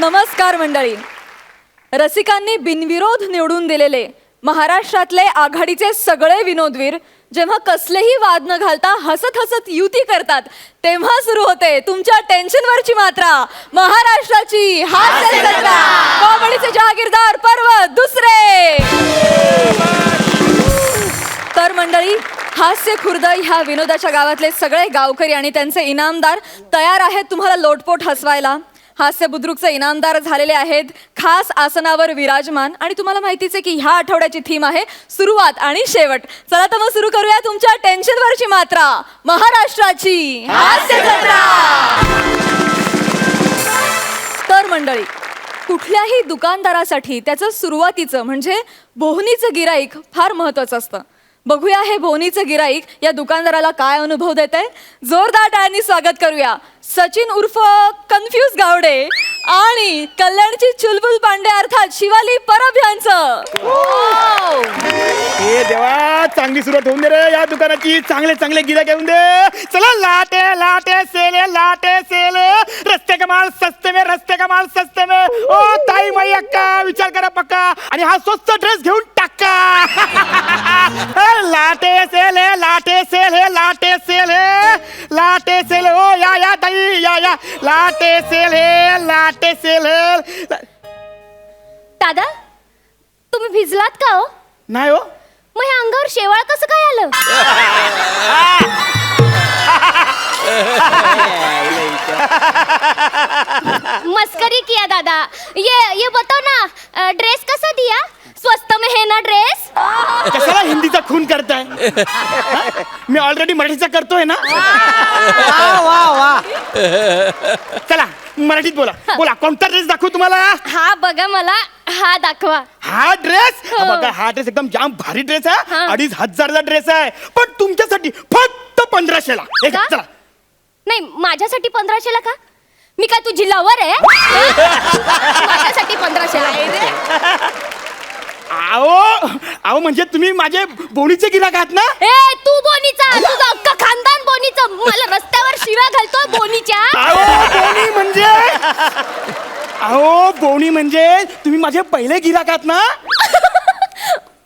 नमस्कार मंडळी. रसिकांनी बिनविरोध निवडून दिलेले महाराष्ट्रातले आघाडीचे सगळे विनोदवीर जेव्हा कसलेही वाद न घालता हसत हसत युती करतात तेव्हा सुरू होते तुमच्या टेन्शनवरची मात्रा. महाराष्ट्राची हास्य जत्रा, कॉमेडीचे जहागीरदार पर्व दुसरे. तर मंडळी, हास्य खुर्द ह्या विनोदाच्या गावातले सगळे गावकरी आणि त्यांचे इनामदार तयार आहेत तुम्हाला लोटपोट हसवायला. हास्य बुद्रुकचे इनामदार झालेले आहेत खास आसनावर विराजमान. आणि तुम्हाला माहितीच आहे की ह्या आठवड्याची थीम आहे सुरुवात आणि शेवट. चला तर मग सुरू करूया तुमच्या टेन्शनवरची मात्रा, महाराष्ट्राची हास्य जत्रा. तर मंडळी, कुठल्याही दुकानदारासाठी त्याचं सुरुवातीचं म्हणजे बोहनीचं गिराईक फार महत्वाचं असतं. बघूया हे बोहनीचं गिराईक या दुकानदाराला काय अनुभव देत आहे. जोरदार टाळ्यांनी स्वागत करूया सचिन उर्फ कन्फ्यूज गावडे आणि कल्याणची चुलबुल पांडे अर्थात शिवाली परब यांचं. हे देवा, चांगली सुरुवात होऊन दे रे या दुकानाची. चांगले चांगले गिऱ्हाईक घेऊन दे. चला लाटे लाटे सेले, लाटे सेले, रस्ते का माल सस्ते में, रस्ते का माल सस्ते में. ओ ताई माई अक्का, विचार करा पक्का आणि हा स्वस्त ड्रेस घेऊन टाका. लाटे सेले, लाटे सेले, लाटे सेले, लाटे सेले. ओ या ताई या लाटे सेले, लाटे सेले. दादा, तुम्ही भिजलात का हो? नाही हो. मग ह्या अंगावर शेवाळ कसं काय आलं? मस्करी किया दादा. ये बताओ ना, ड्रेस कैसा दिया? स्वस्त में है ना ड्रेस? कशाला हिंदीचा खून करताय? मी ऑलरेडी मराठीचा करतोय ना. चला मराठीत बोला. बोला, कोणता ड्रेस दाखवू तुम्हाला? हा बघा, मला हा दाखवा. हा ड्रेस बघा. हा ड्रेस एकदम जाम भारी ड्रेस आहे. 2500चा ड्रेस आहे, पण तुमच्यासाठी फक्त 1500ला. का? चला. नाही, माझ्यासाठी 1500ला का? मी काय तुझी लवर आहे? माझ्यासाठी 1500ला. आओ म्हणजे तुम्ही माझे बोनीचे गिराक आहात ना? ए, तू बोनीचा, तुझं अख्खा खानदान बोनीचं. मला रस्त्यावर शिव्या घालतोय बोनीच्या. बोनी म्हणजे तुम्ही माझे पहिले गिराक आहात ना?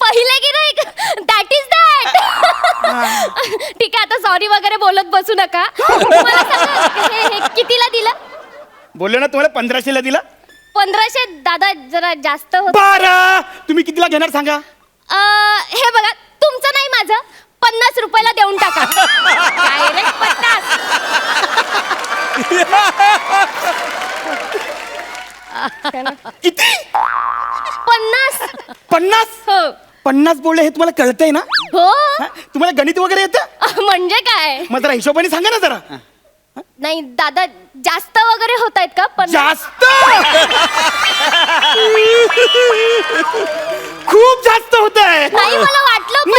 पहिले गिराईक, दॅट इज दॅट. ठीक आहे, आता सॉरी वगैरे बोलत बसू नका. मला सांगा, हे कितीला दिलं? बोलले ना तुम्हाला 1500ला दिला. 1500 दादा, जरा जास्त होत. बरं, तुम्ही कितीला घेणार सांगा. हे बघा, तुमचं नाही माझं, 50 रुपयाला देऊन टाका. डायरेक्ट 50. किती? 50. 50? हो 50 बोलले हे तुम्हाला कळतंय ना? हो. हा? तुम्हाला गणित वगैरे येतं? म्हणजे काय? मग जरा हिशोबाने सांगा ना जरा. नाही दादा, जास्त वगैरे होत आहेत का? पण जास्त, खूप जास्त होत आहे. नाही, मला वाटलं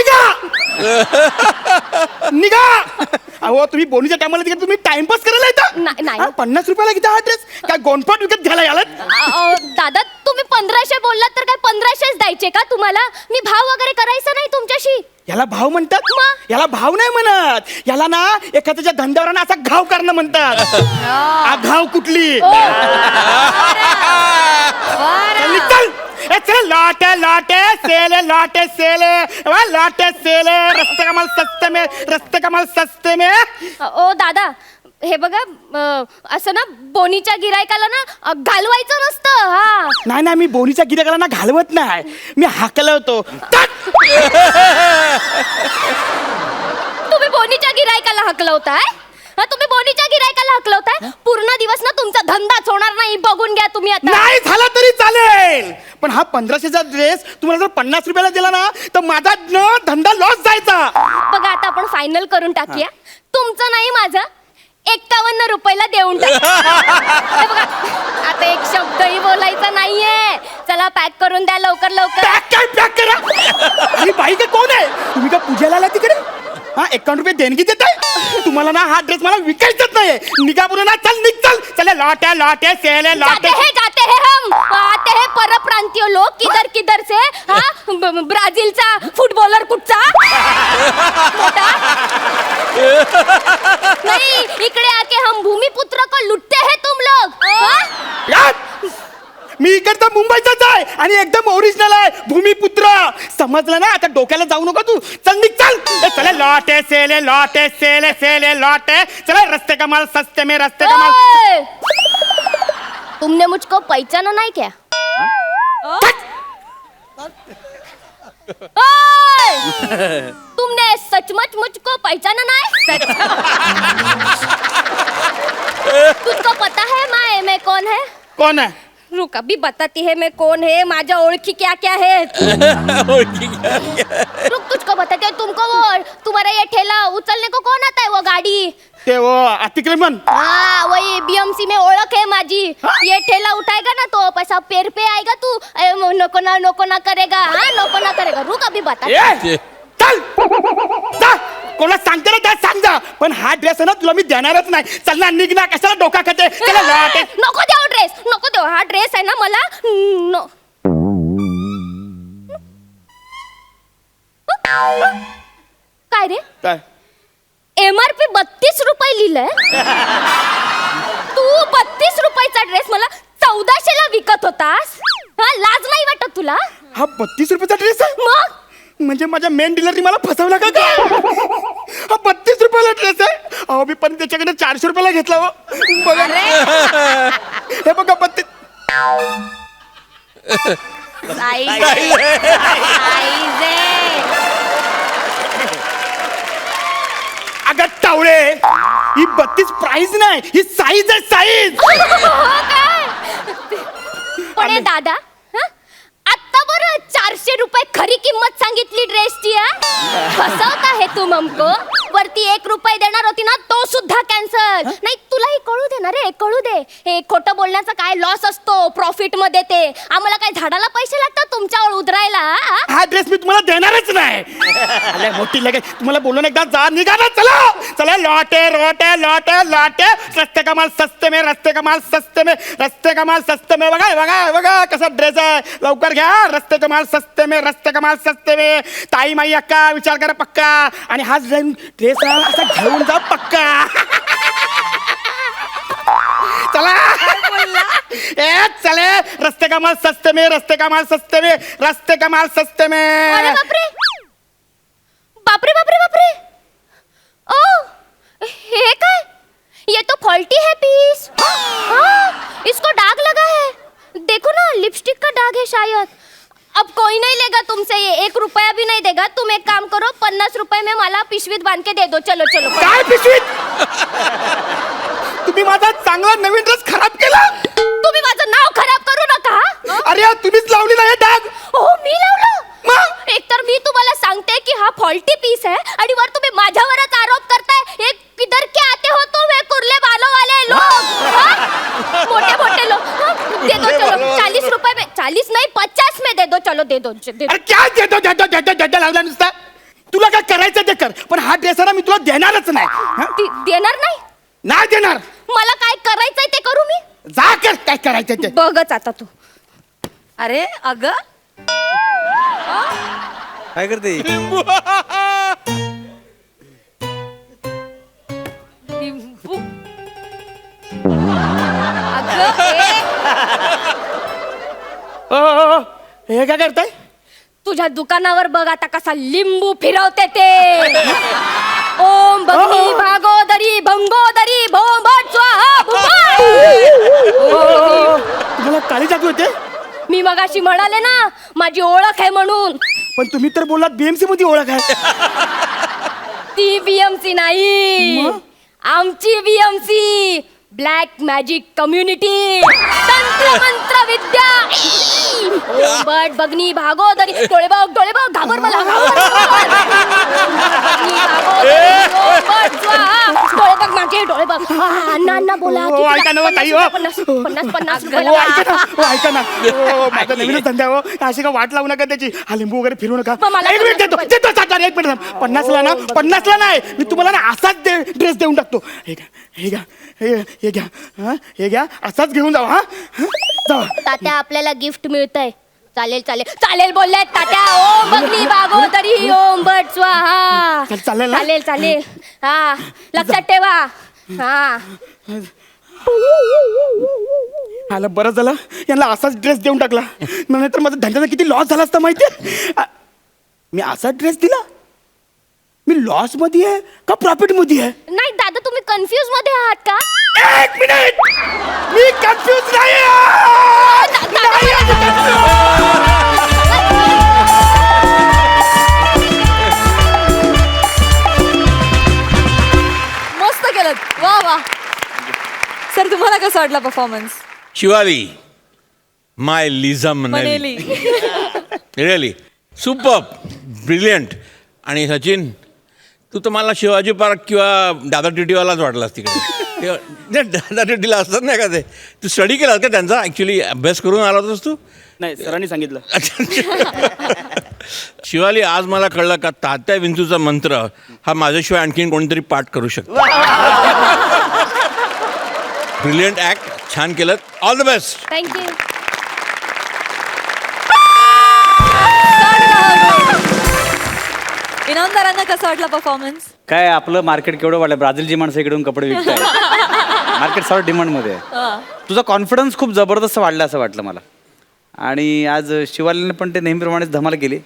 निघा. अहो, तुम्ही बोनीच्या टायमाला तिकडे तुम्ही टाइमपास करायला नाही. येता. 50 रुपयाला किती हा ड्रेस? काय गोंडपाट विकत घ्यायला आलात? दादा, तुम्ही 1500 बोललात तर काय 1500च द्यायचे का तुम्हाला? मी भाव वगैरे करायचा नाही तुमच्याशी. याला भाव म्हणतात? मग? याला भाव नाही म्हणत. याला ना एखाद्याच्या धंद्यावर ना असा घाव करणं म्हणतात. आघाव कुठली? चल ए, चल. लाटे लाटे सेले, लाटे सेले, लाटे सेले, रस्ते का माल सस्ते में, रस्ते का माल सस्ते में. ओ दादा, हे बघा, असं ना बोनीच्या गिरायकाला ना घालवायचं नसतं. हा, नाही, मी बोनीच्या गिराकाला ना घालवत नाही, मी हाकलवतो. तुम्ही बोनीच्या गिरायकाला हकलवताय? तुम्ही बोनीच्या गिरायकाला हकलवताय? पूर्ण दिवस ना तुमचा धंदाच होणार नाही. बघून घ्या तुम्ही आता. नाही झाला तरी चालेल, पण हा 1500चा ड्रेस तुम्हाला जर 50 रुपयाला दिला ना तर माझा धंदा लॉस जायचा. बघा, आता आपण फायनल करून टाकूया. तुमचं नाही, माझं 51 रुपयाला देऊन टाका. हे बघा, आता एक शब्दही बोलायचा नाहीये. चला, पॅक करून द्या लवकर लवकर. पॅक करा. आणि बाई का कोण आहे? तुम्ही का पूजेला आला तिकडे? हा, 51 रुपये देणगी देत आहे तुम्हाला ना. हा ड्रेस मला विकायचाच नाहीये. निघा बोलू ना. चल निघ, चल. चले लाटे लाटे सेले, लाटे. गाते हैं हम, आते हैं परप्रांतीय लोग. किधर किधर से? हा, ब्राझीलचा फुटबॉलर कुठचा? नहीं, इकडे आके हम भूमिपुत्र को लुटते हैं तुम लोग. यार मी इकडचा मुंबईचाच आहे आणि एकदम ओरिजिनल आहे, भूमिपुत्र. समजलं ना? आता डोक्याला जाऊ नको तू. चल निघ चल. चला लॉटे सेले लॉटे. चला रस्ते का माल सस्ते में, रस्ते का माल. ओए! तुमने मुझको पहचाना नहीं क्या? ओए! तुमने सचमुच मुझको पहचाना नहीं? तुझको पता है मैं कौन है? कोण आहे? रुक अभी बताती है मैं कौन है. माझ्या ओळखी क्या क्या है. रुक तुझको बताती है. तुमको वो तुम्हारा ये ठेला उचलने को कौन आता है, वो गाड़ी? ते वो अतिक्रमण. हाँ वही बीएमसी में ओळख है माझी. ये ठेला उठाएगा ना तो पैसा पेर पे आएगा. तू नको ना करेगा. हाँ नको ना करेगा. रुक अभी बता. ए, चल जा. कोणाला सांगते ना त्या सांग जा, पण हा ड्रेस आहे ना तुला मी देणारच नाही. चल ना निघ ना, कशाला डोका खाते. चला लॉटे. नको देऊ ड्रेस. नको देऊ. हा ड्रेस आहे ना मला नो. काय रे? काय? MRP 32 रुपये लिहिलंय. तू 32 रुपयाचा ड्रेस मला 1400 ला विकत होतास. हा लाज नाही वाटत तुला? हा 32 रुपयाचा ड्रेस आहे? मग म्हणजे माझ्या मेन डीलरनी मला फसवला का काय? हा 32 रुपयाला ड्रेस आहे. अहो मी पण त्याच्याकडे 400 रुपयाला घेतला हो. बघा हे बघा 32. साईज आहे. अगं टावळे, ही 32 प्राइस नाही, ही साईज आहे साईज. पण हे दादा हं? आत्ता बरं 400 रुपये खरी किंमत सांगितली ड्रेसची. फसवत आहे तू हमको. वरती 1 रुपये देणार होती ना, तो सुद्धा कॅन्सल. नाही तुला हे कळू दे ना रे, कळू दे. हे खोटं बोलण्याचा काय लॉस असतो प्रॉफिट मध्ये. ते आम्हाला काय झाडाला पैसे लागतात तुमच्यावर उधरायला? हा ड्रेस मी तुम्हाला देणारच नाही. अरे मोठी लगेच तुम्हाला बोललो ना एकदा, जा निघा ना. चला चला लॉटे रोटे लॉटे लॉटे. रस्ते का माल सस्ते में, रस्ते का माल सस्ते में, रस्ते का माल सस्ते में. बघा बघा बघा कसा ड्रेस आहे. लवकर घ्या. रस्ते का माल सस्ते में, रस्ते का माल सस्ते में. ताई माई अक्का विचार करा पक्का. आणि हा ड्रेस असा घेऊन जा पक्का. चला ए चले. रस्ते का माल सस्ते में, रस्ते का माल सस्ते में, रस्ते का माल सस्ते में. अरे बापरे बापरे बापरे बापरे. ओ हे काय? ये तो फॉल्टी है पीस. हाँ, इसको दाग लगा है. देखो ना लिपस्टिक का दाग है शायद. अब कोई नहीं लेगा तुमसे ये. 1 रुपया भी नहीं देगा. तुम एक काम करो 50 रुपए में मला पिशवीत बांध के दे दो. चलो चलो. काय पिशवीत? तुम्ही माझा चांगला नवीन ड्रेस खराब केला. तुम्ही माझं नाव खराब करू नका. हं? अरे तुम्हीच लावली ना हे डाग. हो मी लावलं. मग? एकतर मी तुम्हाला सांगते की हा फॉल्टी पीस है आणि वर तुम्ही माझ्यावरच आरोप करताय. एक किधर के आते हो तुम, हे कुर्ले बालों वाले लोग. मोठे मोठे लोग. दे दो चलो 40 रुपए में. 40 नहीं 50 में दे दो. चलो दे दो. अरे काय देतो लावला नुसता. तुला काय करायचं ते कर, पण हा ड्रेस ना मी तुला देणारच नाही. हं? देणार नाही. नाही देणार. मला काय करायचंय ते करू मी. जा कर काय करायचं ते. बघच आता तू. अरे अग काय करते? हे काय करताय? तुझ्या दुकानावर बघ आता कसा लिंबू फिरवते ते. ओम भगनी भागोदरी भंगोदरी भोंबट स्वाहा भुबट. तुम्हाला काळी जादू येते? मी मगाशी म्हणाले ना माझी ओळख आहे म्हणून. पण तुम्ही तर बोललात बीएमसी मध्ये ओळख आहे. ती बीएमसी नाही, आमची बीएमसी ब्लॅक मॅजिक कम्युनिटी. तंत्र मंत्र विद्या. ओंबट बगनी भागोदरी. डोळे बघ घाबर मला. बगनी भागोदरी ओंबट स्वाहा. डोळे बघ माझे डोळे बघ. अण्णा बोला. हो, ऐका ना, ताई, हो. 50 हो, ऐका ना, हो, ऐका ना. हो, माझा नवीनच धंदा हो. अशी का वाट लावू नका त्याची. हा लिंबू वगैरे फिरू नका. मग मला एक मिनिट देतो साकार. 1 मिनिट थांब. 50ला ना 50ला नाही, मी तुम्हाला ना असाच ड्रेस देऊन टाकतो. हे घ्या हे घ्या हे घ्या. हा हे घ्या असाच घेऊन जावा. हा जावा. तात्या आपल्याला गिफ्ट मिळतंय. चालेल चालेल चालेल बोलले तात्या. ओम बगनी भागोदरी ओम बट स्वाहा. चालेल ना? चालेल चालेल. हा लक्षात ठेवा. हा आला बरं झालं यांना असाच ड्रेस देऊन टाकला नाहीतर माझा धंद्याचा किती लॉस झाला असता माहितीये. मी असाच ड्रेस दिला. मी लॉस मध्ये आहे का प्रॉफिट मध्ये आहे? नाही दादा, तुम्ही कन्फ्युज मध्ये आहात का? एक मिनिट, मी कन्फ्युज नाही मस्त केलं, वा वा. सर तुम्हाला कसा वाटला परफॉर्मन्स? शिवाली, माय लिझा मनेली, रिअली सुपर ब्रिलियंट. आणि सचिन, तू तर मला शिवाजी पार्क किंवा दादा टिटीवालाच वाटलास तिकडे. दादा टिटीला असतात नाही का ते, तू स्टडी केलास का त्यांचा? ॲक्च्युली अभ्यास करून आला होतास तू? नाही, सरांनी सांगितलं. शिवाली, आज मला कळलं का तात्या विंचूचा मंत्र हा माझ्याशिवाय आणखीन कोणीतरी पाठ करू शकतो. ब्रिलियंट ॲक्ट, छान केलं. All the best. थँक्यू. इनामदारांना कसा वाटला परफॉर्मन्स? काय आपलं मार्केट केवढं वाढलं, ब्राझीलची माणसं इकडून कपडे विकताय. मार्केट सर्व डिमांडमध्ये आहे. तुझा कॉन्फिडन्स खूप जबरदस्त वाढला असं वाटलं मला. आणि आज शिवालीने पण ते नेहमीप्रमाणेच धमाल केली.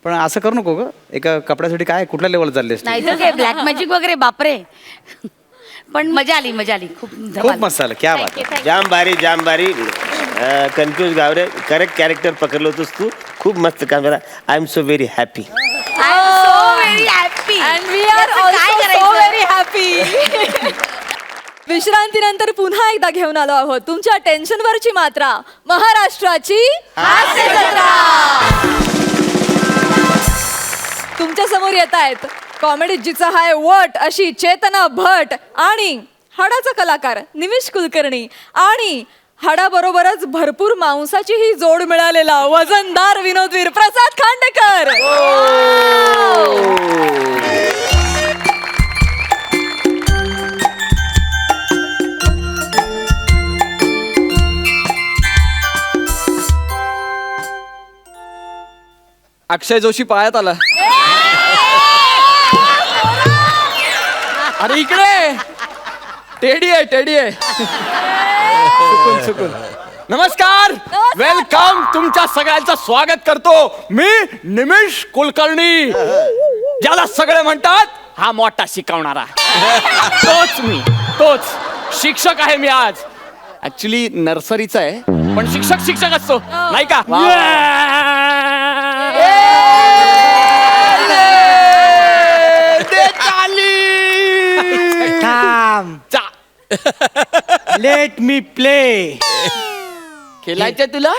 पण असं करू नको ग, एका कपड्यासाठी काय कुठल्या लेवल चालले असते? नाही तर काय ब्लॅक मॅजिक वगैरे, बापरे. पण मजा आली खूप खूप मस्त झालं. क्या बात आहे. जाम बारी कन्फ्यूज गावरे, करेक्ट कॅरेक्टर पकडलं होतंस तू. खूप मस्त काम करा. I am so very happy. I am so very happy. And we are also so very happy. विश्रांतीनंतर पुन्हा एकदा घेऊन आलो आहोत तुमच्या टेन्शनवरची मात्रा, महाराष्ट्राची हास्य जत्रा. तुमच्या समोर येत आहेत कॉमेडी जिचा हाय वट अशी चेतना भट आणि हाडाचा कलाकार निमिष कुलकर्णी आणि हाडाबरोबरच भरपूर मांसाची ही जोड मिळालेला वजनदार विनोदवीर प्रसाद खांडेकर. अक्षय जोशी पायात आला. अरे इकडे टेडी आहे. सुकून. नमस्कार, वेलकम. तुमच्या सगळ्यांचं स्वागत करतो मी निमिष कुलकर्णी, ज्याला सगळे म्हणतात हा मोठा शिकवणारा. तोच शिक्षक आहे मी आज. ऍक्च्युली नर्सरीचा आहे, पण शिक्षक असतो नाही का? Let me play. खेळायचं तुला?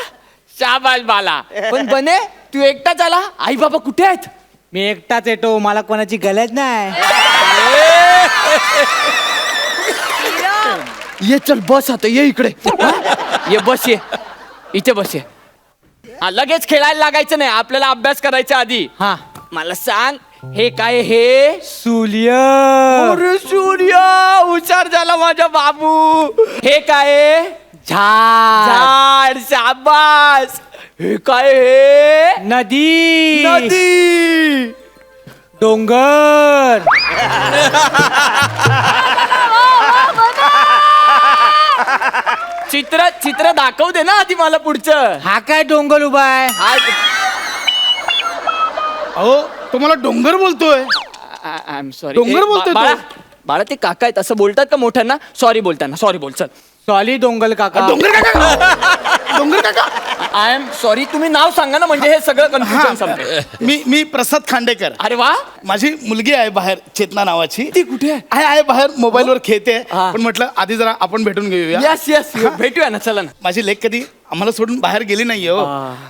शाबास बाला. पण बने, तू एकटाच आला? आई बाबा कुठे आहेत? मी एकटाच येतो, मला कोणाची गरज नाही. ये चल, बस आता, ये इकडे. ये बस, ये इथे बस. ये लगेच खेळायला लागायचं नाही, आपल्याला अभ्यास करायचा आधी. हा, मला सांग, हे काय? हे सूर्य. अरे सूर्य, हुशार झाला माझा बाबू. हे काय? झाड. शाबास. हे काय? हे नदी. डोंगर. चित्र दाखव दे ना आधी मला पुढचं. हा काय डोंगर उभा आहे? अहो, तुम्हाला डोंगर बोलतोय. I am sorry. डोंगर बोलतोय तो. बाळा, ते काका आहेत असं बोलतात का मोठ्यांना? सॉरी बोलताना सॉरी बोल. चल. सॉली डोंगर काका. डोंगर काका. I am sorry. तुम्ही नाव सांगा ना, म्हणजे हे सगळं कन्फ्युजन संपलं. मी प्रसाद खांडेकर. अरे वा. माझी मुलगी आहे बाहेर, चेतना नावाची. ती कुठे आहे? आहे बाहेर मोबाईलवर खेळते. हा. पण म्हटलं आधी जरा आपण भेटून घेऊया. यस भेटूया ना, चला ना. माझी लेक कधी आम्हाला सोडून बाहेर गेली नाहीये हो.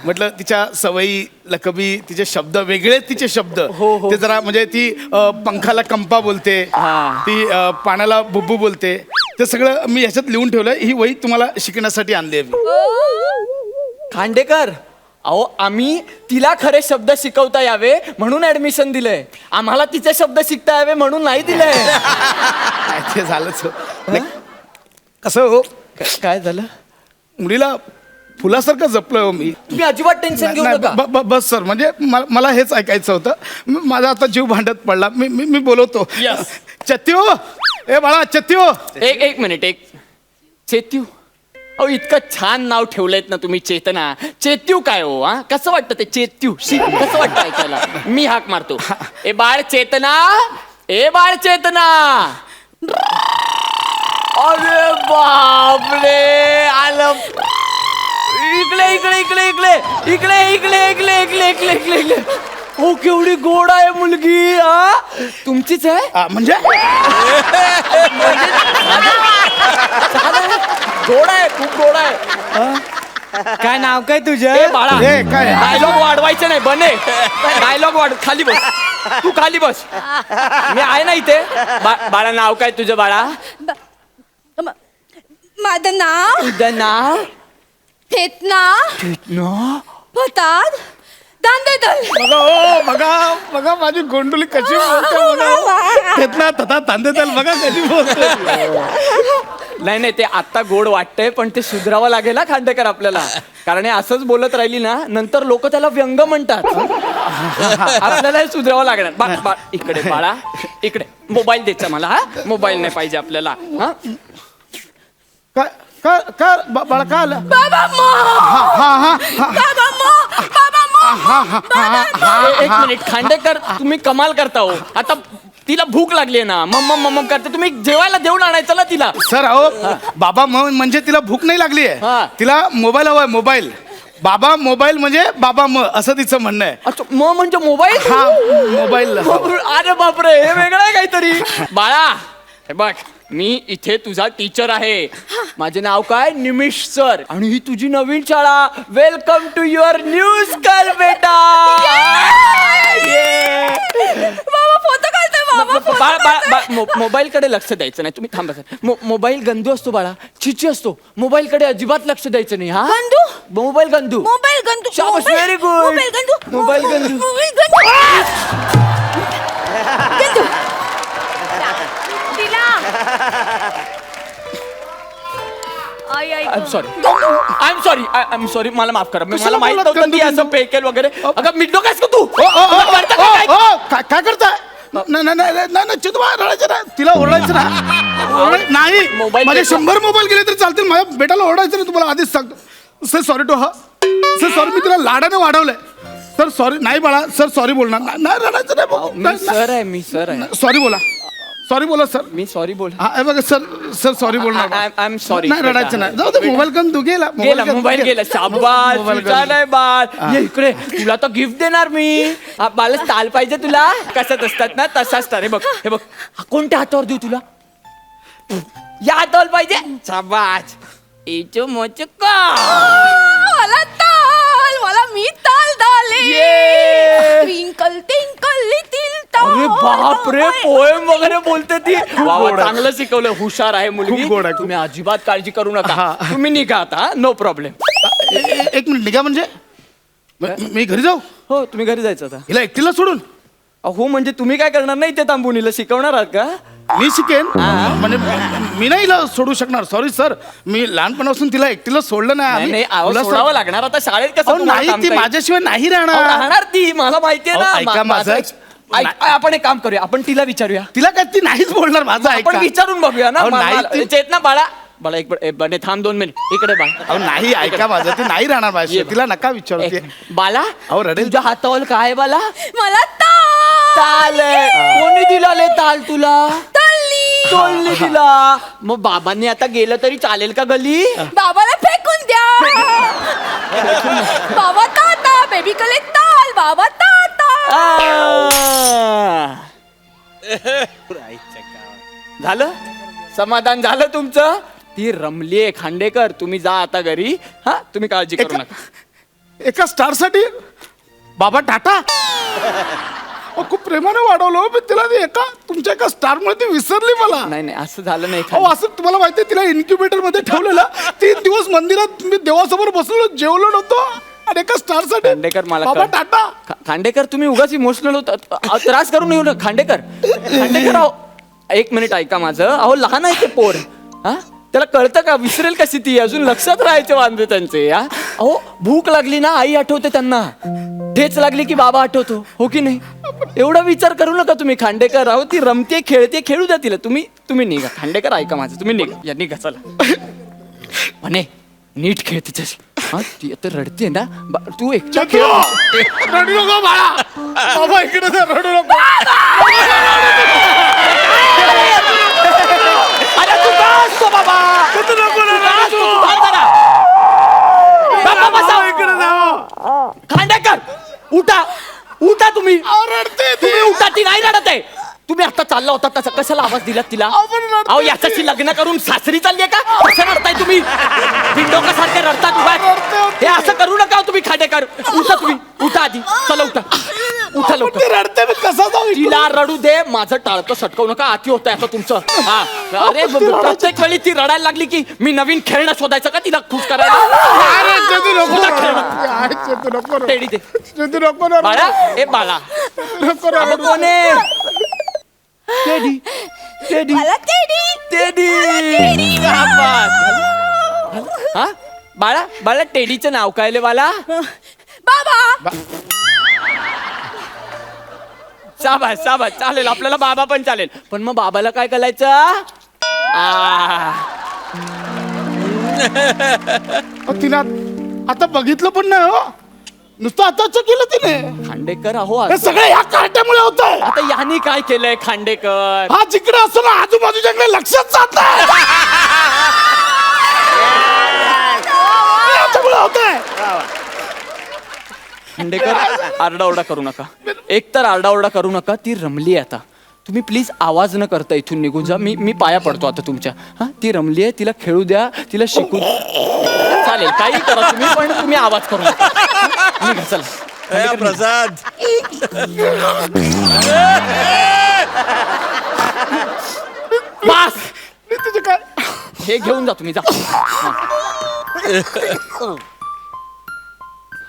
म्हटलं तिच्या सवयी, लकबी, तिचे शब्द वेगळे, तिचे शब्द ते जरा म्हणजे ती पंखाला कंपा बोलते, ती पाण्याला बुब्बू बोलते. ते सगळं मी ह्याच्यात लिहून ठेवलंय. ही वही तुम्हाला शिकण्यासाठी आणली आहे मी. खांडेकर, अहो आम्ही तिला खरे शब्द शिकवता यावे म्हणून ऍडमिशन दिलंय. आम्हाला तिचे शब्द शिकता यावे म्हणून नाही दिलंय. ते झालंच हो. नाही, कसं हो, काय झालं? मुलीला फुलासारखं जपलं हो मी. तुम्ही अजिबात टेन्शन घेऊ नाही, नका. बस सर, म्हणजे मला हेच ऐकायचं होतं. माझा आता जीव भांडत पडला. मी बोलवतो. Yes. चत्यो, ए बाळा चत्यो. एक मिनिट. चेत्यू अहो इतकं छान नाव ठेवलंयत ना तुम्ही, चेतना. चेत्यू काय हो? हा कसं वाटतं ते चेत्यू? कसं वाटतं ऐकायला? मी हाक मारतो, ए बाळ चेतना, ए बाळ चेतना. अरे बापरे, आलं. इकडे इकडे इकडे इकडे इकडे इकडे इकडे इकडे इकडे इकडे इकडे. हो केवढी गोड आहे मुलगी. हा तुमचीच आहे म्हणजे गोड आहे, खूप गोड आहे. काय नाव काय तुझं? ए बाळा, ए, काय? डायलॉग वाढवायचे नाही बने. डायलॉग वाढ, खाली बस, तू खाली बस, मी आहे ना इथे. बाळा नाव काय तुझं बाळा? माझं नाव तुझं नाव? चेतना फताद दांडेदल. बघा हो, बघा बघा माझी गोंडुली कशी बोलते बघा. तेथना तथा तांदेतल बघा कशी बोलते. नाही नाही, ते आता गोड वाटतंय पण ते सुधरावं लागेल ना खांडेकर आपल्याला, कारण हे असंच बोलत राहिली ना नंतर लोक त्याला व्यंग म्हणतात. आपल्याला हे सुधरावं लागणार. इकडे बाळा, इकडे मोबाईल द्यायचा मला. हा मोबाईल नाही पाहिजे आपल्याला. हा काय काय काय बाळा काय आलं? एक मिनिट खांडेकर, तुम्ही कमाल करता हो. आता तिला भूक लागली ना, मम्म मम्म करते, तुम्ही जेवायला देऊन आणायचं ना तिला. सर अहो बाबा म्हणजे तिला भूक नाही लागली आहे, हा. तिला मोबाईल हवाय मोबाईल. बाबा मोबाईल म्हणजे बाबा असं तिचं म्हणणं आहे. अच्छा, म्हणजे मोबाईल. हा मोबाईल. अरे बापरे, हे वेगळं आहे काहीतरी. बाळा हे बघ, मी इथे तुझा टीचर आहे. माझे नाव काय? निमिष सर. आणि ही तुझी नवीन शाळा. Welcome to your new school बेटा. मोबाईल कडे लक्ष द्यायचं नाही. तुम्ही थांबा सर. मोबाईल गंदू असतो बाळा, छिची असतो. मोबाईल कडे अजिबात लक्ष द्यायचं नाही. हा मोबाईल गंदू. शाबास, व्हेरी गुड. मोबाईल गंदू. आय एम सॉरी, मला माफ करा. मला माहित नव्हतं की असं पेकेल वगैरे. अगं मिठो कायस का तू? काय करताय? नाही चितवा रडायचं ना, तिला ओरडायचं ना. नाही मोबाईल माझे घेतला. 100 मोबाईल गेले तरी चालतील, माझ्या बेटाला ओरडायचं नाही. तुम्हाला आधीच सांगतो सर. सॉरी टू हा सर, सॉरी. मी तिला लाडाने वाढवलंय सर. सॉरी. नाही बाळा सर, सॉरी बोलणार नाही. रडायचं मी सर आहे, मी सर आहे. सॉरी बोला, सॉरी बोला सर. मी सॉरी बोल. हा बघा सर, सर सॉरी बोलणार. I am sorry. नाही रडायचं नाही. जाऊ दे, मोबाईल कन तू गेला. मोबाईल गेला. शाबास, हुशार आहे बाळ. ये इकडे, तुला तर गिफ्ट देणार मी. बाळ ताल पाहिजे तुला? कसत असतात ना तसाच तर. हे बघ, हे बघ, कोणत्या हातावर देऊ तुला? या हातावर पाहिजे. शाबास. इचो मोचका. मला ताल, मला मी ताल दाले. ये. ट्विंकल ट्विंकल लिटिल अरे बाप रे, पोएम वगैरे बोलते ती. वा, गोड आहे. चांगलं शिकवलं. हुशार आहे मुलगी. खूप गोड आहे. तुम्ही अजिबात काळजी करू नका. हा. तुम्ही निघा आता, नो प्रॉब्लेम. एक मिनिट निघा म्हणजे मी घरी जाऊ? हो, तुम्ही घरी जायचं आता. हिला एकटीला सोडून? हो, म्हणजे तुम्ही काय करणार नाही ते थांबून हिला शिकवणार आहात का? मी शिकेन म्हणजे मी नाही हिला सोडू शकणार. सॉरी सर, मी लहानपणापासून तिला एकटीला सोडलं नाही. नाही, अहो, तुला सर- सोडावं लागणार आता. शाळेत कसं अहो, तुम्हाला नाही काम ती करेल? माझ्याशिवाय नाही अहो, राहणार. राहणार ती, मला माहितीये अहो, ना. ऐका माझं. आपण एक काम करूया, आपण तिला विचारूया. तिला काय ती नाहीच बोलणार. माझं आपण ऐका. विचारून बघूया ना. अहो, नाही ती- चेतना बाळा, बाळा एक बने थांब 2 मिनिट. इकडे बाळा. अहो नाही, ऐका माझं. ती नाही राहणार माझ्याशिवाय. ये. तिला नका विचारू. ती- बाला, अहो, रडेल. तुझ्या हातावर काय आहे बाला? मला ताल ताल आहे. कोणी दिला ताल तुला? तोलली दिला. मग बाबांनी आता गेलं तरी चालेल का गली? बाबाला फेकून द्या. बाबा ताता बेबी कले ताल. बाबा ताता. झालं, समाधान झालं तुमचं? ती रमलीये खांडेकर. तुम्ही जा आता घरी. हा, तुम्ही काळजी करू नका. एका स्टार साठी बाबा टाटा. खूप प्रेमाने वाढवलं मी तिला. एका तुमच्या एका स्टार मुळे ती विसरली मला. नाही नाही, असं झालं नाही. अहो असं तुम्हाला माहितीये, तिला इन्क्युबेटर मध्ये ठेवलेलं. 3 दिवस मंदिरात मी देवासमोर बसलो, जेवलो नव्हतो. आणि एका स्टार साठी खांडेकर मला बाबा कळ- टाटा. खांडेकर तुम्ही उगाच इमोशनल होता. त्रास करून येऊ नका खांडेकर. खांडेकर अहो, 1 मिनिट ऐका माझं. अहो लहान आहे ते पोर. हा, त्याला कळतं का? विसरेल कशी ती? अजून लक्षात राहायचे वांदे त्यांचे. हा, अहो भूक लागली ना, आई आठवते त्यांना. ठेच लागली की बाबा आठवतो, हो की नाही? एवढा विचार करू नका तुम्ही खांडेकर. अहो ती रमते, खेळते, खेळू द्या तिला. तुम्ही निघा खांडेकर. ऐका माझं, तुम्ही निघा. या निघा, चला. म्हणे नीट खेळ तिच्याशी हा ती आता रडते ना तू एकटा खेळ रडू नको बाळा बाबा इकडे रडू नको अरे तू का असतो बाबा तू नको तू का असतो? तू थांब जरा. बाबा, बसा. खांडेकर उठा उठा तुम्ही रडते तुम्ही उठा ती नाही रडत आहे तुम्ही आता चालला होता तसं कशाला आवाज दिलात तिला अहो याच्याशी लग्न करून सासरी चालली का कसं रडताय तुम्ही पिंडोकासारखे रडता तुम्ही हे असं करू नका हो तुम्ही खांडेकर उठा तुम्ही उठा आधी चला उठा उठा लवकर रडते मी कसा जाऊ तिला रडू दे माझं टाळतं सटकवू नका आती होतंय आता तुमचं हा अरे प्रत्येक वेळी ती रडायला लागली की मी नवीन खेळणं शोधायचं का तिला खुश करायला टेडी दे बाळा ए बाळा अगं कोण आहे टेडी टेडी टेडी हा बाळा बाळा टेडीचं नाव काय ले बाळा बाबा साबास साबास चालेल आपल्याला बाबा पण चालेल पण मग बाबाला काय करायचं तिला आता बघितलं पण नाही हो नुसतं आताच केलं तिने खांडेकर अहो हे सगळं ह्या कार्ट्यामुळे होत आहे आता यांनी काय केलंय खांडेकर हा जिकडे असतो ना आजूबाजूच्याकडे लक्षच जात नाही याच्यामुळे होत आहे खांडेकर आरडाओरडा करू नका एक तर आरडाओरडा करू नका ती रमली आता तुम्ही प्लीज आवाज न करता इथून निघून जा मी पाया पडतो आता तुमच्या हा ती रमली आहे तिला खेळू द्या तिला शिकू चालेल काही करा तुम्ही पण तुम्ही आवाज करू नका निघा, चला प्रसाद बस तुझे काय हे घेऊन जा तुम्ही जा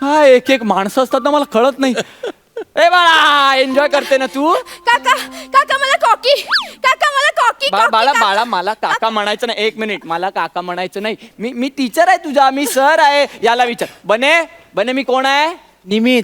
हा एक एक माणसं असतात ना मला कळत नाही ए बाळा एन्जॉय करते ना तू काका काका मला कॉकी काका मला कॉकी बाळा बाळा मला काका म्हणायचं नाही एक मिनिट मला काका म्हणायचं नाही मी टीचर आहे तुझा मी सर आहे याला विचार बने बने मी कोण आहे निमित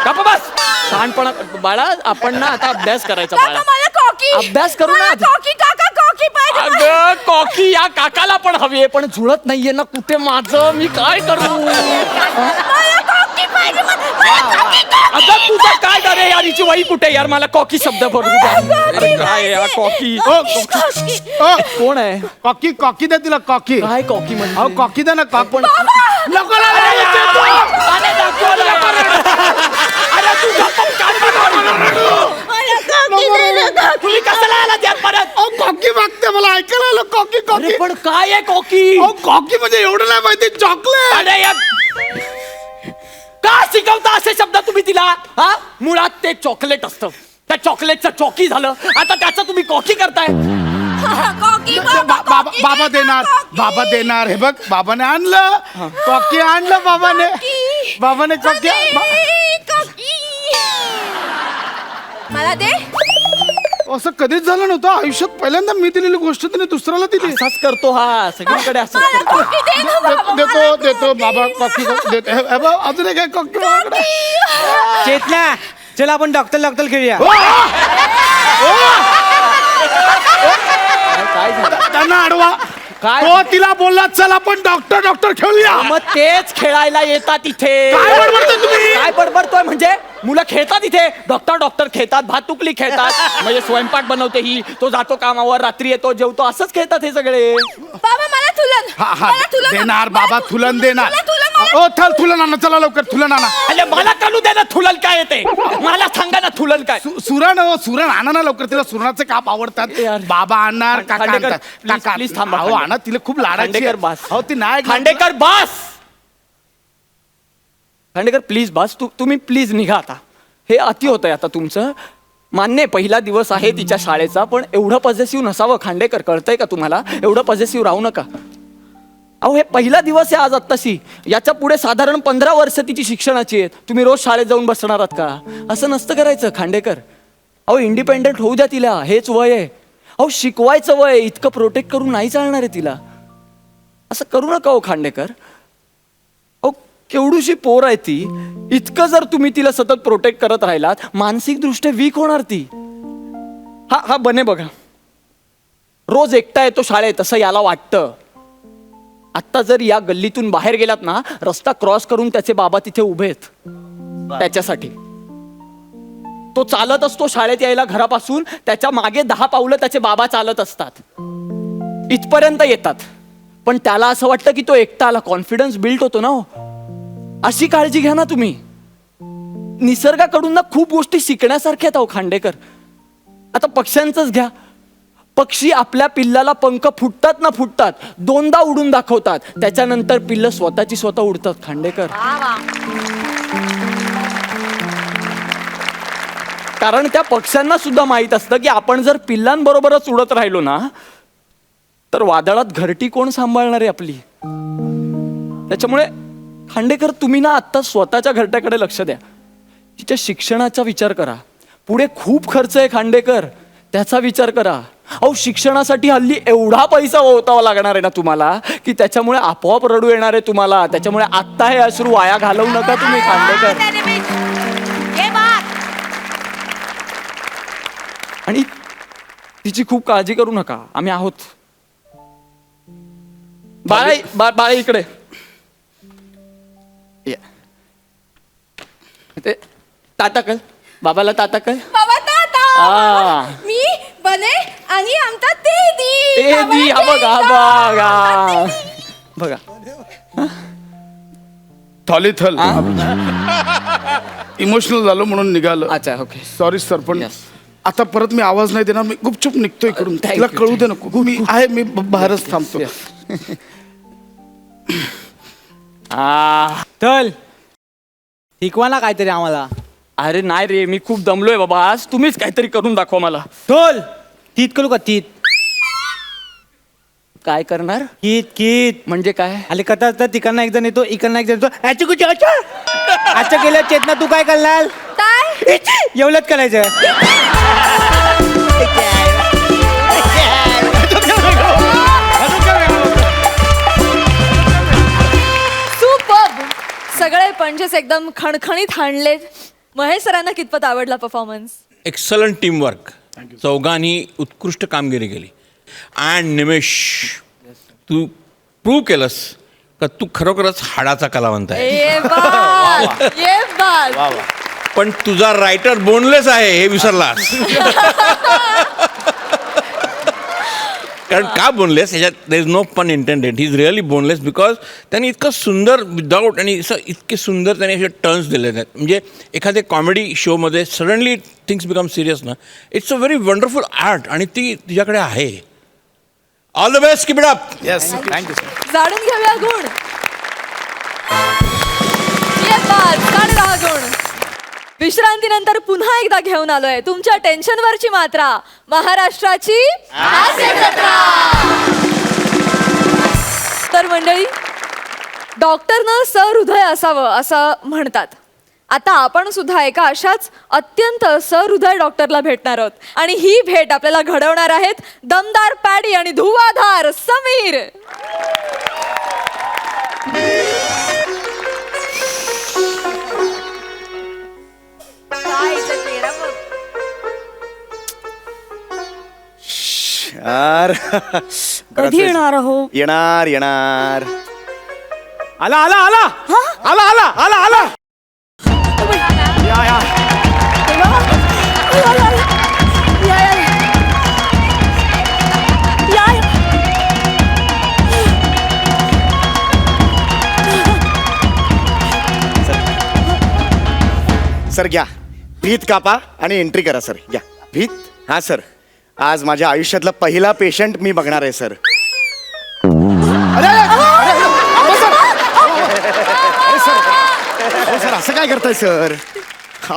काका बस शहाणपणा बाळा आपण ना आता अभ्यास करायचा बाळा मला कॉकी अभ्यास करू ना आधी. कॉकी काका कॉकी पाहिजे अगं कॉकी या काकाला पण हवी आहे पण जुळत नाहीये ना कुठे माझं मी काय करू मला कॉकी पाहिजे आता तुझा काय करे यार हिची वही कुठे यार मला कॉकी शब्द भरू द्या काय यार कॉकी कोण आहे कॉकी कॉकी दे तिला कॉकी काय कॉकी अहो म्हणजे कॉकी दे ना कॉक पण तुम्ही कशाला आला त्यात परत कॉकी मागते मला ऐकायला आलं कॉकी अरे कॉकी पण काय आहे कॉकी अहो कॉकी म्हणजे एवढं नाही माहिती चॉकलेट अरे यार का शिकवता असे शब्द तुम्ही तिला हा मुळात ते चॉकलेट असतं त्या चॉकलेटचं चॉकी झालं आता त्याचं तुम्ही कॉकी करताय कॉकी बाबा देणार हे बघ बाबाने आणलं कॉकी आणलं बाबाने कॉकी मला दे असं कधीच झालं नव्हतं आयुष्यात पहिल्यांदा मी दिलेली गोष्ट तिने दुसऱ्याला दिली असाच करतो हा सगळीकडे असंच मला करतो कॉकी दे ना बाबा देतो बाबा कॉकी देतो हे बघ, अजून एक आहे कॉकी बाबाकडे. चेतल्या चल आपण डॉक्टर खेळूया काय झालं त्यांना अडवा काय? तो तिला बोलला चल आपण डॉक्टर खेळूया मग तेच खेळायला येतात इथे काय बडबडताय तुम्ही? काय बडबडतोय म्हणजे मुलं खेळतात इथे डॉक्टर खेळतात भातुकली खेळतात म्हणजे स्वयंपाक बनवते ही तो जातो कामावर रात्री येतो जेवतो असंच खेळतात हे सगळे बाबा मला तुलन हा मला तुलन देणार बाबा थुलन देणार मला तुलन ओ थल थुलन आणा चला लवकर थुलन आणा अरे मला कळू दे ना थुलन काय येते मला सांगा ना थुलन काय सुरण आणा ना लवकर तिला सुरणाचे काप आवडतात यार. बाबा आणणार काका खांडेकर, आणतात. please, काका please थांबा, अहो, खांडेकर. आणा तिला खूप लाडाची खांडेकर, आहे. बस. अहो ती नाही खांडेकर बस खांडेकर प्लीज बस तुम्ही प्लीज निघा आता हे अति होतंय आता तुमचं मान्य आहे, पहिला दिवस आहे तिच्या शाळेचा पण एवढं पॉझिटिव्ह नसावं खांडेकर कळतंय का तुम्हाला एवढं पॉझिटिव्ह राहू नका अहो हे पहिला दिवस आहे आज आत्ताशी याच्या पुढे साधारण 15 वर्ष तिची शिक्षणाची आहेत तुम्ही रोज शाळेत जाऊन बसणार आहात का असं नसतं करायचं खांडेकर अहो इंडिपेंडेंट होऊ द्या तिला हेच वय आहे अहो शिकवायचं वय इतकं प्रोटेक्ट करून नाही चालणार आहे तिला असं करू नका हो खांडेकर अहो केवढीशी पोर आहे ती इतकं जर तुम्ही तिला सतत प्रोटेक्ट करत राहिलात मानसिक दृष्ट्या वीक होणार ती हा बने बघा रोज एकटा येतो शाळेत असं याला वाटतं. आत्ता जर या गल्लीतून बाहेर गेलात ना, रस्ता क्रॉस करून त्याचे बाबा तिथे उभे आहेत त्याच्यासाठी. तो चालत असतो शाळेत यायला घरापासून, त्याच्या मागे 10 पावलं त्याचे बाबा चालत असतात, इथपर्यंत येतात. पण त्याला असं वाटतं की तो एकटा आला, कॉन्फिडन्स बिल्ड होतो ना हो. अशी काळजी घ्या ना तुम्ही. निसर्गाकडून ना खूप गोष्टी शिकण्यासारख्या आहेत अहो खांडेकर. आता पक्ष्यांचंच घ्या. पक्षी आपल्या पिल्लाला पंख फुटतात ना फुटतात, 2दा उडून दाखवतात, त्याच्यानंतर पिल्लं स्वतःची स्वतः उडतात खांडेकर. कारण त्या पक्ष्यांना सुद्धा माहित असतं की आपण जर पिल्लांबरोबरच उडत राहिलो ना, तर वादळात घरटी कोण सांभाळणार आहे आपली. त्याच्यामुळे खांडेकर तुम्ही ना आत्ता स्वतःच्या घरट्याकडे लक्ष द्या. तिच्या शिक्षणाचा विचार करा. पुढे खूप खर्च आहे खांडेकर, त्याचा विचार करा. अहो शिक्षणासाठी हल्ली एवढा पैसा ओतावा लागणार आहे ना तुम्हाला, की त्याच्यामुळे आपोआप रडू येणार आहे तुम्हाला. त्याच्यामुळे आत्ता हे अश्रू वाया घालवू नका तुम्ही खांडेकर. आणि तिची खूप काळजी करू नका, आम्ही आहोत. बाळा इकडे ये. ते ताटा कर बाबाला, ताटा कर. बाबा ताता, आ. मी बने आणि आमचा ते दी. ए दी, हा बघा बघा. थॉलीथल इमोशनल झालो म्हणून निघालो. अच्छा ओके. सॉरी सर, पण Yes. आता परत मी आवाज नाही देणार. मी गुपचूप निघतोय इकडून. Thank तिला you, कळू दे नको. मी आहे, मी बाहेरच थांबतो. चल शिकवा ना काहीतरी आम्हाला. अरे नाही रे, मी खूप दमलोय बाबा आज. तुम्हीच काहीतरी करून दाखवा मला. चल तीत करू का तीत? काय करणार कीत कीत म्हणजे काय? आले कथा असतात, तिकडनं एक जण येतो, इकडनं एक जण येतो. ह्याची कुठे अच्छा केलं चेतना, तू काय करणार? काय एवढंच करायचं. सुपर्ब. सगळे पंचेस एकदम खणखणीत हाणलेत. महेश सरांना कितपत आवडला परफॉर्मन्स? Excellent teamwork. चौघांनी उत्कृष्ट कामगिरी केली. अँड निमेश, तू प्रूव्ह केलंस का तू खरोखरच हाडाचा कलावंत आहे. ये बात, ये बात. पण तुझा रायटर बोनलेस आहे हे विसरलास. कारण का बोनलेस, ह्याच्यात there is no pun intended. He is really boneless because त्यांनी इतकं सुंदर विदाऊट आणि इतके सुंदर त्यांनी असे टर्न्स दिले आहेत. म्हणजे एखाद्या कॉमेडी शोमध्ये सडनली थिंग्स बिकम सिरियस ना, it's a very wonderful art आणि ती तुझ्याकडे आहे. All the best, keep it up. Yes, thank you sir. जाणून घेऊया गुण. ये बात, काढ हा गुण. विश्रांतीनंतर पुन्हा एकदा घेऊन आलोय तुमच्या टेन्शनवरची मात्रा, महाराष्ट्राची हास्य जत्रा. तर मंडळी, डॉक्टरनं सहृदय असावं असं म्हणतात. आता आपण सुद्धा एका अशाच अत्यंत सहृदय डॉक्टरला भेटणार आहोत. आणि ही भेट आपल्याला घडवणार आहेत दमदार पॅडी आणि धुवाधार समीर. यार कधी येणार हो? येणार येणार. आला आला आला आला आला आला आला. या या. सर घ्या, भीत कापा आणि एंट्री करा सर. घ्या भीत. हा सर, आज माझ्या आयुष्यातला पहिला पेशंट मी बघणार आहे सर. अरे सर, अहो सर असं काय करताय सर?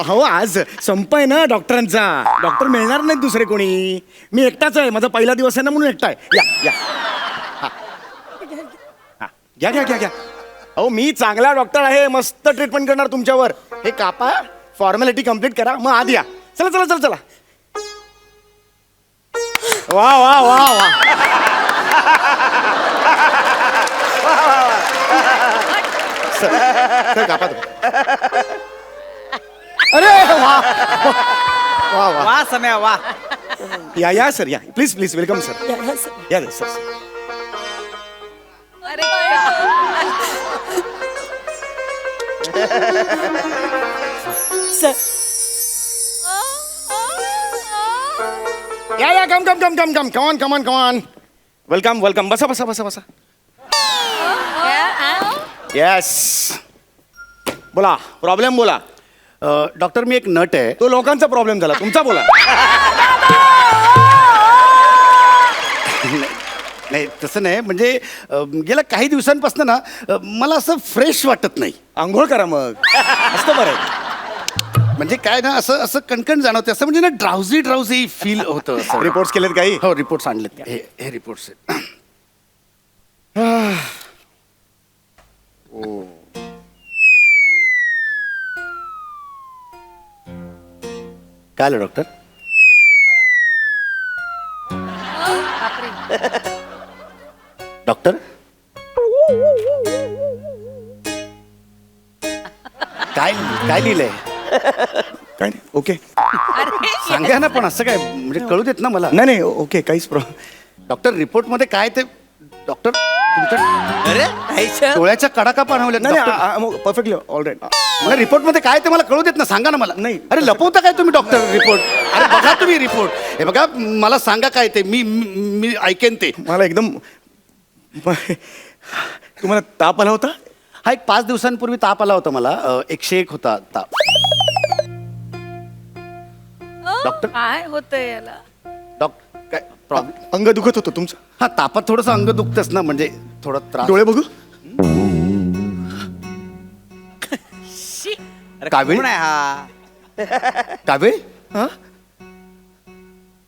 हो आज संप आहे ना डॉक्टरांचा. डॉक्टर मिळणार नाहीत दुसरे कोणी. मी एकटाच आहे, माझा पहिला दिवस आहे ना म्हणून एकटा आहे. या या. घ्या घ्या घ्या घ्या. अहो मी चांगला डॉक्टर आहे, मस्त ट्रीटमेंट करणार तुमच्यावर. हे कापा, फॉर्मॅलिटी कम्प्लीट करा, मग आत या. चला चला चला चला. वा वा वा वा. सर कापा तुम्ही. अरे वा वा वा. वा सम्या वा. या सर या प्लीज प्लीज वेलकम सर या सर या कम वेलकम वेलकम बसा बसा बसा बसा येस बोला प्रॉब्लेम बोला डॉक्टर मी एक नट आहे तो लोकांचा प्रॉब्लेम झाला तुमचा बोला नाही तसं नाही म्हणजे गेल्या काही दिवसांपासून ना मला असं फ्रेश वाटत नाही आंघोळ करा मग असतं बरं आहे. म्हणजे काय ना असं असं कणकण जाणवते असं म्हणजे ना ड्राउझी ड्राउझी फील होतं असं रिपोर्ट्स केलेत काही हो रिपोर्ट्स आणलेत हे रिपोर्ट्स आहेत काय आलं डॉक्टर डॉक्टर काय काय लिहिलंय काय नाही ओके सांगा ना पण असं काय म्हणजे कळू देत ना मला नाही नाही ओके काहीच प्रॉब्लेम डॉक्टर रिपोर्टमध्ये काय ते डॉक्टर तुमच्या डोळ्याच्या कडा का पाणवल्या नाही परफेक्टली ऑलराईट मला रिपोर्टमध्ये काय ते मला कळू देत ना सांगा ना मला नाही अरे लपवता काय तुम्ही डॉक्टर रिपोर्ट अरे बघा तुम्ही रिपोर्ट हे बघा मला सांगा काय ते मी मी ऐकेन ते मला एकदम तुम्हाला ताप आला होता हा एक 5 दिवसांपूर्वी ताप आला होता मला 101 होता ताप डॉक्टर काय होतंय याला डॉक्टर काय प्रॉब्लेम अंग दुखत होतं तुमचं हा तापात थोडंसं अंग दुखतंच ना म्हणजे थोडं त्रास डोळे बघू कावीळ हा कावीळ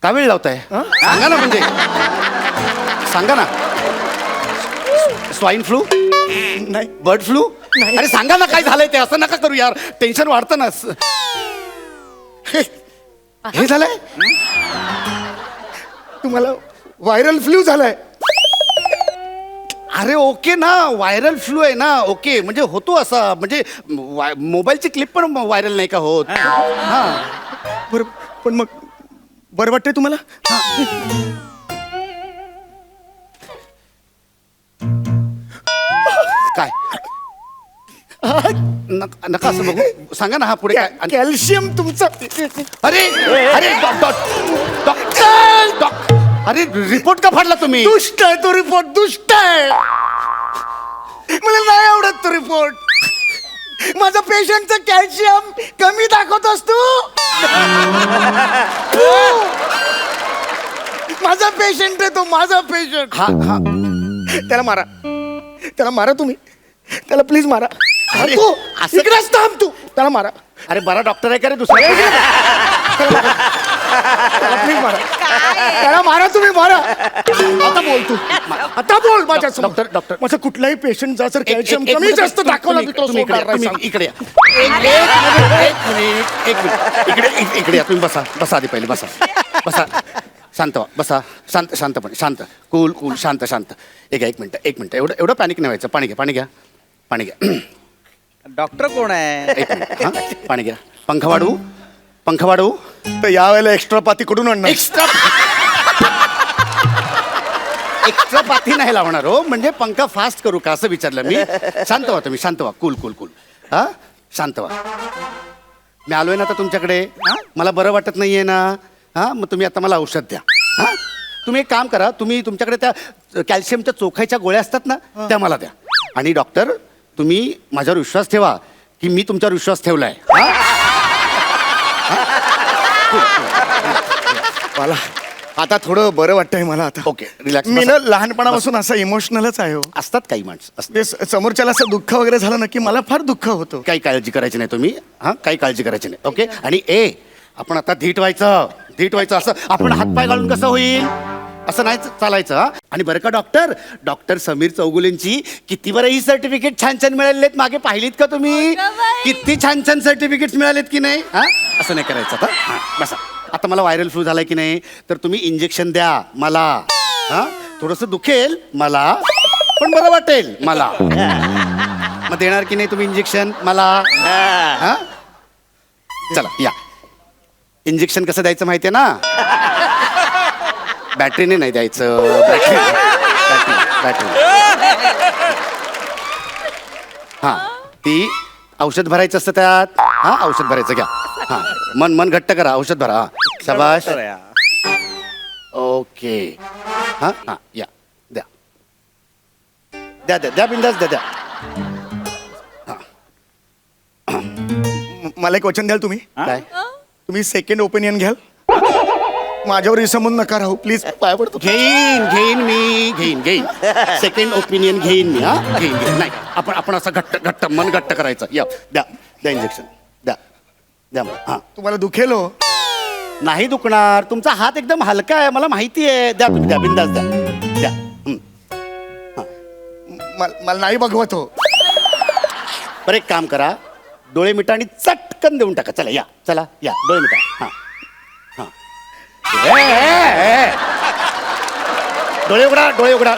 कावीळ लावताय सांगा ना म्हणजे सांगा ना स्वाईन फ्लू नाही बर्ड फ्लू अरे सांगा ना काय झालंय ते असं नका करू यार टेन्शन वाढतं ना हे झालंय तुम्हाला व्हायरल फ्लू झालाय अरे ओके ना व्हायरल फ्लू आहे ना ओके म्हणजे होतो असा म्हणजे मोबाईलची क्लिप पण व्हायरल नाही का होत हा बरं पण मग बरं वाटतंय तुम्हाला काय नका असं बघू सांगा ना हा पुढे काय कॅल्शियम तुमचं अरे अरे डॉक्टर अरे रिपोर्ट का फाडला तुम्ही दुष्ट आहे तो रिपोर्ट दुष्ट आहे मला नाही आवडत तो रिपोर्ट माझा पेशंटचं कॅल्शियम कमी दाखवतोस तू माझा पेशंट आहे तो माझा पेशंट हा हा त्याला मारा तुम्ही त्याला प्लीज मारा अरे तू इकडेच थांब तू त्याला मारा अरे बरा डॉक्टर आहे का रे दुसरा त्याला प्लीज मारा त्याला मारा तुम्ही मारा आता बोल तू आता बोल माझ्या डॉक्टर डॉक्टर माझा कुठलाही पेशंट जा सर कॅल्शियम कमी जास्त दाखवला इकडे इकडे या तुम्ही बसा बसा आधी पहिले बसा बसा शांत व्हा बसा शांत शांतपणे शांत कूल कूल शांत शांत एक मिनिट एवढं पॅनिक नाही व्हायचं पाणी घ्या पाणी घ्या डॉक्टर कोण आहे एक मिनिट, हां पाणी घ्या पंखा वाढवू तर यावेळेला एक्स्ट्रा पाती कुठून आणणार एक्स्ट्रा पाती नाही लावणार हो म्हणजे पंखा फास्ट करू का असं विचारलं मी शांत व्हा तुम्ही शांत व्हा कूल कूल कूल हा शांत व्हा मी आलोय ना आता तुमच्याकडे मला बरं वाटत नाहीये ना हा मग तुम्ही आता मला औषध द्या हा तुम्ही एक काम करा तुम्ही तुमच्याकडे त्या कॅल्शियमच्या चोखायच्या गोळ्या असतात ना त्या मला द्या आणि डॉक्टर तुम्ही माझ्यावर विश्वास ठेवा की मी तुमच्यावर विश्वास ठेवलाय मला आता थोडं बरं वाटतंय मला आता ओके रिलॅक्स मी ना लहानपणापासून असं इमोशनलच आहे हो असतात काही माणसं समोरच्याला असं दुःख वगैरे झालं ना की मला फार दुःख होतं काही काळजी करायची नाही तुम्ही हां काही काळजी करायची नाही ओके आणि आपण आता धीट व्हायचं असं आपण हातपाय घालून कसं होईल असं नाही चालायचं हा आणि बरं का डॉक्टर समीर चौगुलेंची किती बरं ही सर्टिफिकेट छान छान मिळालेत मागे पाहिलीत का तुम्ही किती छान छान सर्टिफिकेट्स मिळालेत की नाही हा असं नाही करायचं आता हां बसा आता मला व्हायरल फ्लू झालाय की नाही तर तुम्ही इंजेक्शन द्या मला हा थोडंसं दुखेल मला पण बरं वाटेल मला मग देणार की नाही तुम्ही इंजेक्शन मला हा चला या इंजेक्शन कसं द्यायचं माहितीये ना बॅटरीने नाही द्यायचं, बॅटरी. हा ती औषध भरायचं असतं त्यात. हा औषध भरायचं घ्या. हा मन घट्ट करा, औषध भरा. हा शाबाश. ओके. हा हा या द्या बिंदास द्या. मला एक वचन द्याल तुम्ही? काय तुम्ही सेकंड ओपिनियन घ्याल? माझ्यावर विसंबून नका राहू प्लीज, पाया पडतो. घेईन सेकंड ओपिनियन घेईन मी. हा घेईन नाही आपण असं घट्ट मन घट्ट करायचं. या द्या इंजेक्शन द्या मला. हा तुम्हाला दुखेल हो. नाही दुखणार, तुमचा हात एकदम हलका आहे, मला माहिती आहे. द्या तुम्ही, द्या बिंदास द्या. मला नाही बघवत हो. बरं एक काम करा, डोळे मिटा आणि चटकन देऊन टाका. चला या डोळे मिटा. हा डोळे उघडा.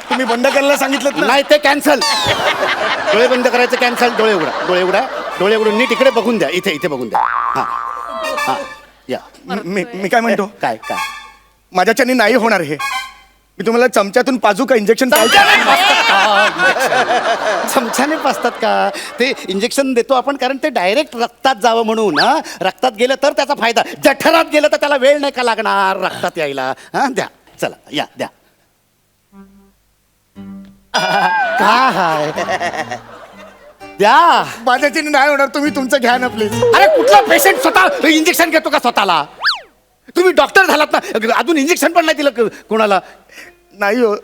तुम्ही बंद करायला सांगितलं ना. नाही ते कॅन्सल. डोळे बंद करायचं कॅन्सल. डोळे उघडून नीट इकडे बघून द्या. इथे बघून द्या. हा या. मी काय म्हणतो, काय माझ्याच्याने नाही होणार हे. मी तुम्हाला चमच्यातून पाजू का इंजेक्शन? चमच्याने पाजतात का? ते इंजेक्शन देतो आपण कारण ते डायरेक्ट रक्तात जावं म्हणून. हा रक्तात गेलं तर त्याचा फायदा, जठरात गेलं तर त्याला वेळ नाही का लागणार रक्तात यायला. हा द्या. चला या द्या. काय द्या. माझ्याच्याने नाही होणार, तुम्ही तुमचं घ्या ना प्लीज. अरे कुठला पेशंट स्वतः इंजेक्शन घेतो का स्वतःला? तुम्ही डॉक्टर झालात ना, अजून इंजेक्शन पण नाही दिलं कोणाला? नाही हो,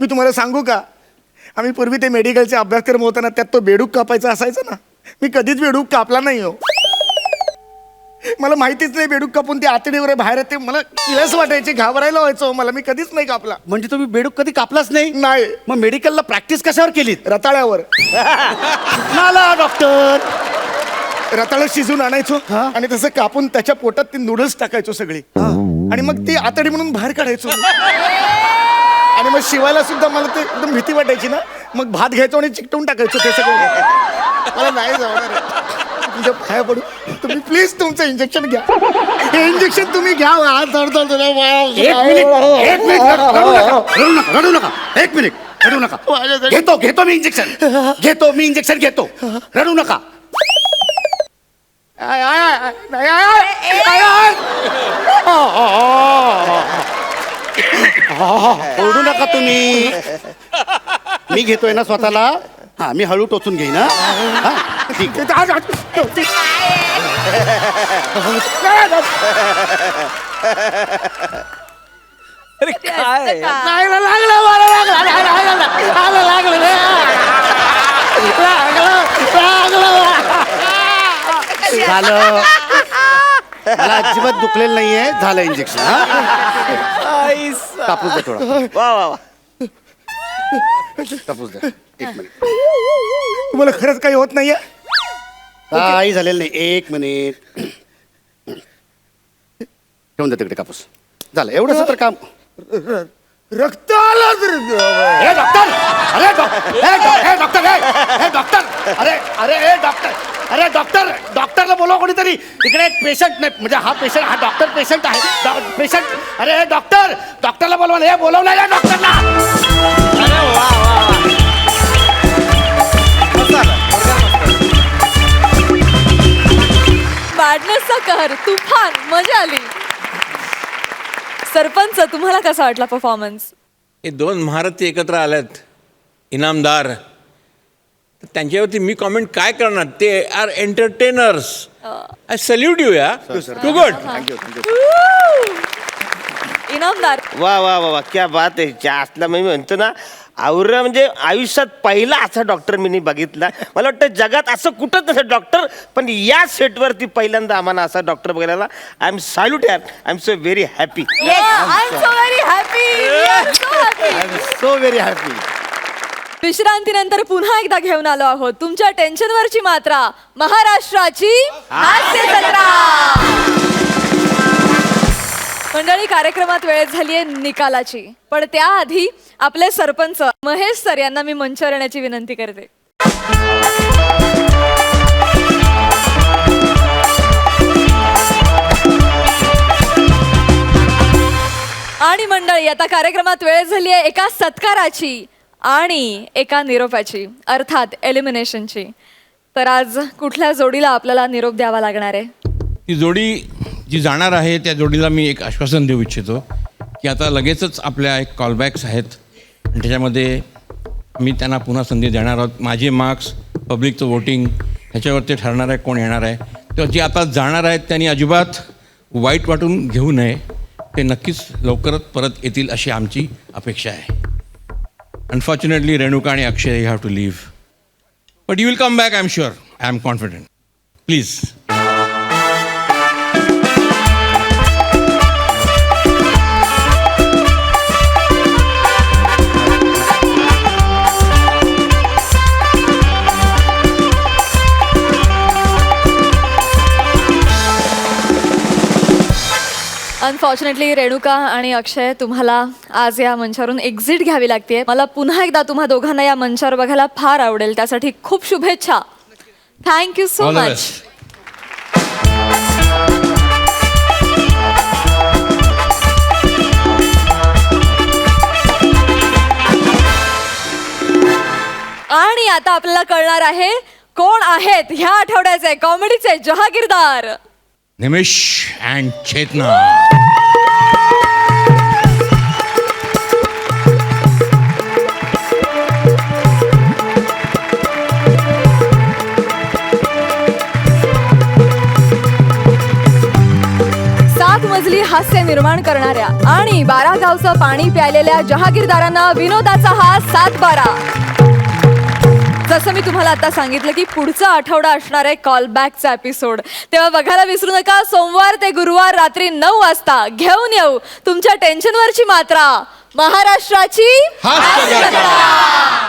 मी तुम्हाला सांगू का, आम्ही पूर्वी ते मेडिकलचे अभ्यासक्रम होता ना, त्यात तो बेडूक कापायचा असायचा ना. मी कधीच बेडूक कापला नाही हो. मला माहितीच नाही बेडूक कापून ते आतडीवर बाहेर येते. मला किलस वाटायचे, घाबरायला व्हायचं मला. मी कधीच नाही कापला. म्हणजे तुम्ही बेडूक कधी कापलाच नाही? नाही. मग मेडिकलला प्रॅक्टिस कशावर केलीत? रताळ्यावर. मला डॉक्टर रताळं शिजून आणायचो आणि तसं कापून त्याच्या पोटात ते नूडल्स टाकायचो सगळे, आणि मग ती आतडी म्हणून बाहेर काढायचो. आणि मग शिवायला सुद्धा मला ते एकदम भीती वाटायची ना, मग भात घ्यायचो आणि चिकटवून टाकायचो ते सगळं. मला नाही जमणार. तुमच्या पाया पडू, तुम्ही प्लीज तुमचं इंजेक्शन घ्या. हे इंजेक्शन तुम्ही घ्या. रडू नका. घेतो मी इंजेक्शन घेतो. रडू नका. ओरडू नका तुम्ही. मी घेतोय ना स्वतःला. हा मी हळू टोचून घेईन. हा ठीक आहे. अरे काय झालं. मला अजिबात दुखलेलं नाहीये. झालं इंजेक्शन. कापूस द्या थोडा. वा कापूस द्या. एक मिनिट. तुम्हाला खरंच काही होत नाहीये? काही झालेलं नाही. एक मिनिट ठेवून द्या तिकडे कापूस. झालं एवढंच तर काम. रक्त आलं. हे डॉक्टर. अरे डॉक्टरला बोलवा कोणीतरी. इकडे एक पेशंट नाही, म्हणजे हा पेशंट, हा डॉक्टर पेशंट आहे. पेशंट. अरे डॉक्टरला बोलवा. हे बोलवलं या डॉक्टरला. अरे वा. मॅडनेसचा कहर, तुफान, मजा आली. सरपंच, तुम्हाला कसा वाटला परफॉर्मन्स? हे दोन महारथी एकत्र आल्यात, इनामदार. तर त्यांच्यावरती मी कॉमेंट काय करणार? ते are entertainers. I salute you. या टू गुड. इनामदार, वा वा वा वा, क्या बात आहे. जास्तला मी म्हणतो ना, आवरा म्हणजे आयुष्यात पहिला असा डॉक्टर मी बघितला. मला वाटतं जगात असं कुठंच नसं डॉक्टर, पण या सेटवरती पहिल्यांदा आम्हाला असा डॉक्टर बघायला. आय एम सॅल्यूट यार. I am so very happy. I am so very happy. So very happy. विश्रांतीनंतर पुन्हा एकदा घेऊन आलो आहोत तुमच्या टेन्शनवरची मात्रा, महाराष्ट्राची हास्य जत्रा. मंडळी, कार्यक्रमात वेळ झालीये निकालाची, पण त्याआधी आपले सरपंच महेश सर यांना मी मंचावर येण्याची विनंती करते. आणि मंडळी आता कार्यक्रमात वेळ झाली आहे एका सत्काराची आणि एका निरोपाची, अर्थात एलिमिनेशनची. तर आज कुठल्या जोडीला आपल्याला निरोप द्यावा लागणार आहे? ती जोडी जी जाणार आहे त्या जोडीला मी एक आश्वासन देऊ इच्छितो की आता लगेचच आपल्या एक कॉलबॅक्स आहेत आणि त्याच्यामध्ये मी त्यांना पुन्हा संधी देणार आहोत. माझे मार्क्स, पब्लिकचं वोटिंग ह्याच्यावर ते ठरणार आहे कोण येणार आहे. तेव्हा जी आता जाणार आहेत त्यांनी अजिबात वाईट वाटून घेऊ नये. ते नक्कीच लवकरच परत येतील अशी आमची अपेक्षा आहे. अनफॉर्च्युनेटली रेणुका आणि Akshay you have to leave, but you will come back. I am sure, I am confident. Please. Unfortunately Renuka आणि अक्षय तुम्हाला आज या मंचावरून एक्झिट घ्यावी लागते. मला पुन्हा एकदा तुम्हा दोघांना या मंचावर बघायला फार आवडेल. त्यासाठी खूप शुभेच्छा. Thank you so All the much. best. आणि आता आपल्याला कळणार आहे कोण आहेत ह्या आठवड्याचे कॉमेडीचे जहागीरदार. निमिष अँड चेतना. सात मजली हास्य निर्माण करणाऱ्या आणि 12 गावचं पाणी प्यायलेल्या जहागीरदारांना विनोदाचा हा 7-12. जसं मी तुम्हाला आता सांगितलं की पुढचा आठवडा असणार आहे कॉलबॅकचा एपिसोड. तेव्हा बघायला विसरू नका. सोमवार ते गुरुवार रात्री 9 वाजता घेऊन येऊ तुमच्या टेन्शनवरची मात्रा, महाराष्ट्राची हास्य जत्रा.